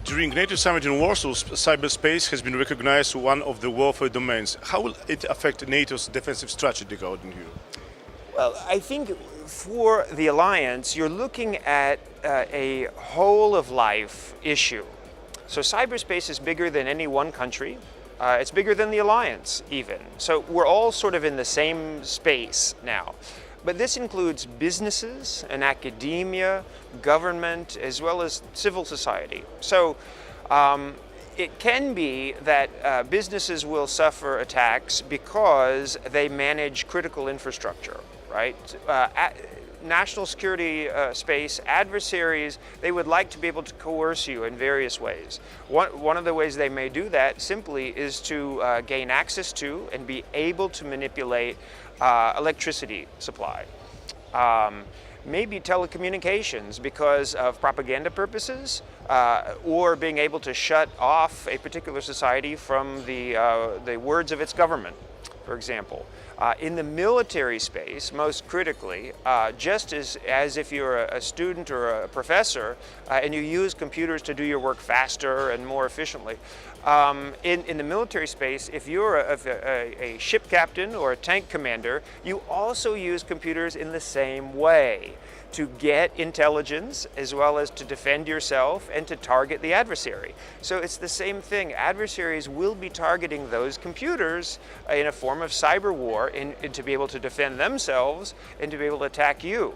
During NATO summit in Warsaw, cyberspace has been recognized as one of the warfare domains. How will it affect NATO's defensive strategy, according to you? Well, I think for the alliance, you're looking at a whole of life issue. So cyberspace is bigger than any one country. It's bigger than the alliance even. So we're all sort of in the same space now. But this includes businesses and academia, government, as well as civil society. So it can be that businesses will suffer attacks because they manage critical infrastructure, right? National security space, adversaries, they would like to be able to coerce you in various ways. One of the ways they may do that simply is to gain access to and be able to manipulate electricity supply. Maybe telecommunications because of propaganda purposes, or being able to shut off a particular society from the words of its government, for example. In the military space, most critically, just as if you're a student or a professor and you use computers to do your work faster and more efficiently, in the military space, if you're a ship captain or a tank commander, you also use computers in the same way to get intelligence as well as to defend yourself and to target the adversary. So it's the same thing. Adversaries will be targeting those computers in a form of cyber war to be able to defend themselves and to be able to attack you.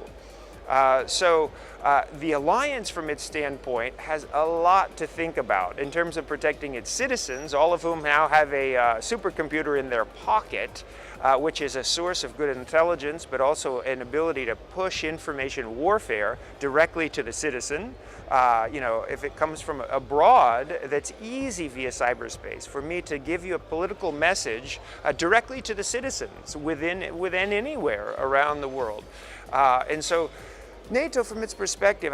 The alliance from its standpoint has a lot to think about in terms of protecting its citizens, all of whom now have a supercomputer in their pocket, which is a source of good intelligence, but also an ability to push information warfare directly to the citizen. If it comes from abroad, that's easy via cyberspace for me to give you a political message directly to the citizens within anywhere around the world. NATO, from its perspective,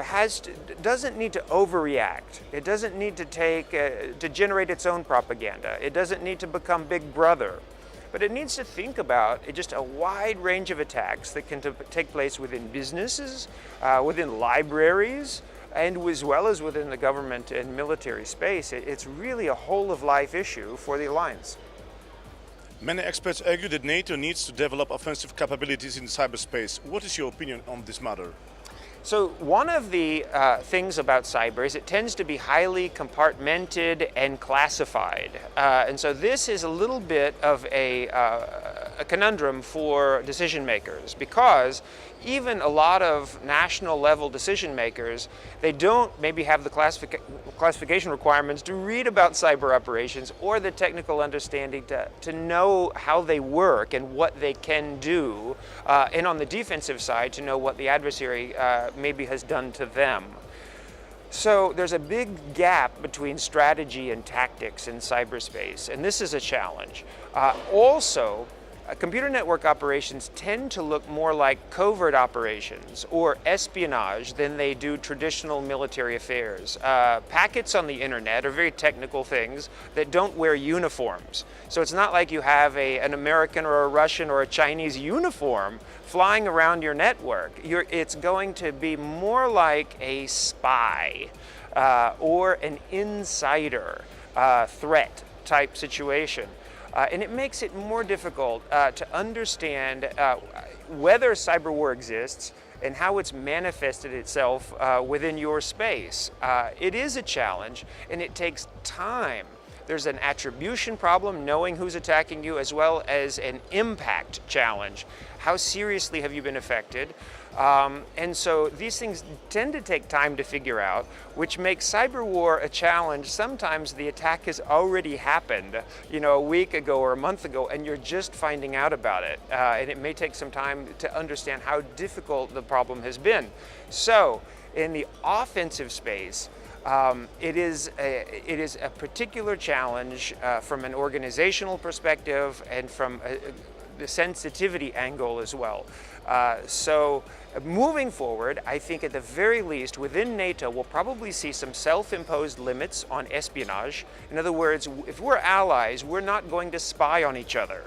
doesn't need to overreact. It doesn't need to generate its own propaganda. It doesn't need to become Big Brother. But it needs to think about just a wide range of attacks that can take place within businesses, within libraries, and as well as within the government and military space. It's really a whole-of-life issue for the alliance. Many experts argue that NATO needs to develop offensive capabilities in cyberspace. What is your opinion on this matter? So one of the things about cyber is it tends to be highly compartmented and classified. And so this is a little bit of a conundrum for decision makers, because even a lot of national level decision makers, they don't maybe have the classification requirements to read about cyber operations or the technical understanding to know how they work and what they can do, and on the defensive side to know what the adversary maybe has done to them. So there's a big gap between strategy and tactics in cyberspace, and this is a challenge. Computer network operations tend to look more like covert operations or espionage than they do traditional military affairs. Packets on the internet are very technical things that don't wear uniforms. So it's not like you have an American or a Russian or a Chinese uniform flying around your network. It's going to be more like a spy or an insider threat type situation. And it makes it more difficult to understand whether cyber war exists and how it's manifested itself within your space. It is a challenge, and it takes time. There's an attribution problem, knowing who's attacking you, as well as an impact challenge. How seriously have you been affected? And so these things tend to take time to figure out, which makes cyber war a challenge. Sometimes the attack has already happened, a week ago or a month ago, and you're just finding out about it. And it may take some time to understand how difficult the problem has been. So in the offensive space, it is a particular challenge from an organizational perspective and from the sensitivity angle as well. So moving forward, I think at the very least within NATO we'll probably see some self-imposed limits on espionage. In other words, if we're allies, we're not going to spy on each other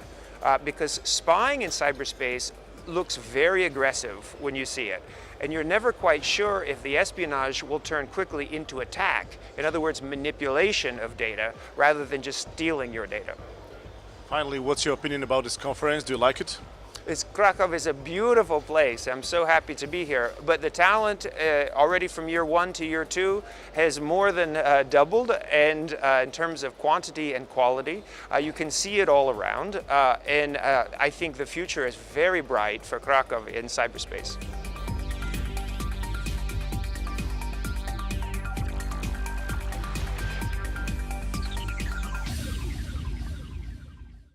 because spying in cyberspace looks very aggressive when you see it. And you're never quite sure if the espionage will turn quickly into attack. In other words, manipulation of data rather than just stealing your data. Finally, what's your opinion about this conference? Do you like it? Krakow is a beautiful place. I'm so happy to be here. But the talent already from year 1 to year 2 has more than doubled, and in terms of quantity and quality, you can see it all around. And I think the future is very bright for Krakow in cyberspace.